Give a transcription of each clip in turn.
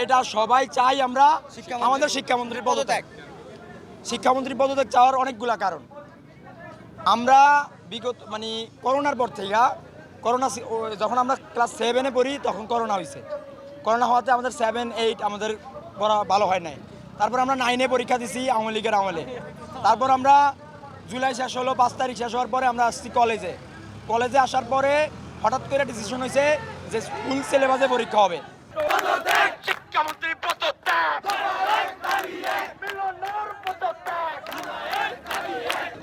এটা সবাই চাই আমরা। আমাদের শিক্ষামন্ত্রীর পদত্যাগ, শিক্ষামন্ত্রীর পদত্যাগ চাওয়ার অনেকগুলা কারণ। আমরা বিগত করোনার পর থেকে যখন আমরা ক্লাস 7-এ পড়ি তখন করোনা হয়েছে। করোনা হওয়াতে আমাদের 7, 8 আমাদের পড়া ভালো হয় নাই। তারপর আমরা 9-এ পরীক্ষা দিছি আওয়ামী লীগের আমলে। তারপর আমরা জুলাই শেষ হলো, 5 তারিখ শেষ হওয়ার পরে আমরা আসছি কলেজে আসার পরে হঠাৎ করে ডিসিশন হয়েছে যে স্কুল সিলেবাসে পরীক্ষা হবে।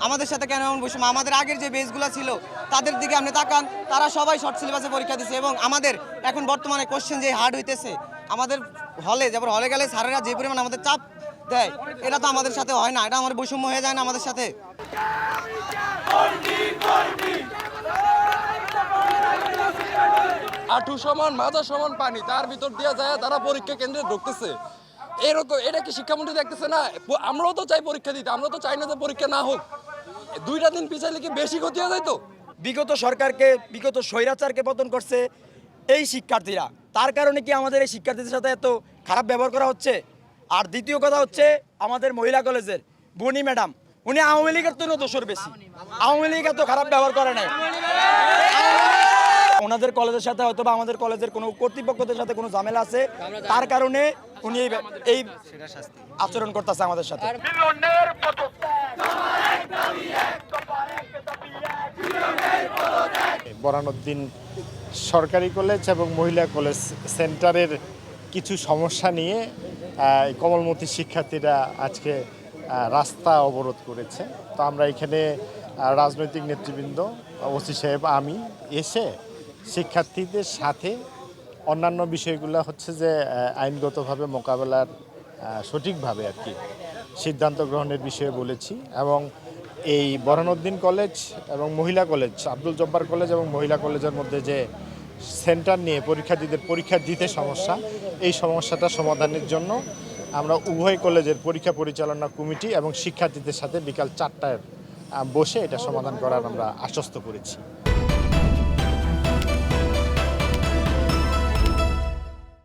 আমাদের সাথে কেন এমন বৈষম্য? আমাদের আগের যে বেসগুলো ছিল তাদের দিকে আপনি তাকান, তারা সবাই শর্ট সিলেবাসে পরীক্ষা দিচ্ছে এবং আমাদের এখন বর্তমানে কোশ্চেন যে হার্ড হইতেছে, আমাদের হলে গেলে স্যারেরা যে পরিমাণ আমাদের চাপ দেয়, এটা তো আমাদের সাথে হয় না। এটা আমাদের বৈষম্য হয়ে যায় না আমাদের সাথে? হাঁটু সমান মাথা সমান পানি, তার ভিতর দিয়ে যায় তারা পরীক্ষা কেন্দ্রে ঢুকতেছে। এরকম এটা কি শিক্ষামন্ত্রী দেখতেছে না? আমরাও তো চাই পরীক্ষা দিতে, আমরা তো চাই না যে পরীক্ষা না হোক। 2টা দিন পিছাইলে কি বেশি ক্ষতি হয়ে যায়? তো বিগত স্বৈরাচারকে পতন করছে এই শিক্ষার্থীরা, তার কারণে কি আমাদের এই শিক্ষার্থীদের সাথে এত খারাপ ব্যবহার করা হচ্ছে? আর দ্বিতীয় কথা হচ্ছে আমাদের মহিলা কলেজের বনি ম্যাডাম, উনি আওয়ামী লীগের তো দোষর বেশি। আওয়ামী লীগ এত খারাপ ব্যবহার করে নাই। ওনাদের কলেজের সাথে হয়তো বা আমাদের কলেজের কোনো কর্তৃপক্ষদের সাথে কোনো ঝামেলা আছে, তার কারণে উনি এই আচরণ করতেছে আমাদের সাথে। বরানউদ্দিন সরকারি কলেজ এবং মহিলা কলেজ সেন্টারের কিছু সমস্যা নিয়ে কমলমতি শিক্ষার্থীরা আজকে রাস্তা অবরোধ করেছে। তো আমরা এখানে রাজনৈতিক নেতৃবৃন্দ, ওসি সাহেব, আমি এসে শিক্ষার্থীদের সাথে অন্যান্য বিষয়গুলো হচ্ছে যে আইনগতভাবে মোকাবেলার সঠিকভাবে আর কি সিদ্ধান্ত গ্রহণের বিষয়ে বলেছি। এবং এই বরানউদ্দিন কলেজ এবং মহিলা কলেজ, আব্দুল জব্বার কলেজ এবং মহিলা কলেজের মধ্যে যে সেন্টার নিয়ে পরীক্ষার্থীদের পরীক্ষা দিতে সমস্যা, এই সমস্যাটা সমাধানের জন্য আমরা উভয় কলেজের পরীক্ষা পরিচালনা কমিটি এবং শিক্ষার্থীদের সাথে বিকাল 4টায় বসে এটা সমাধান করার আমরা আশ্বস্ত করেছি।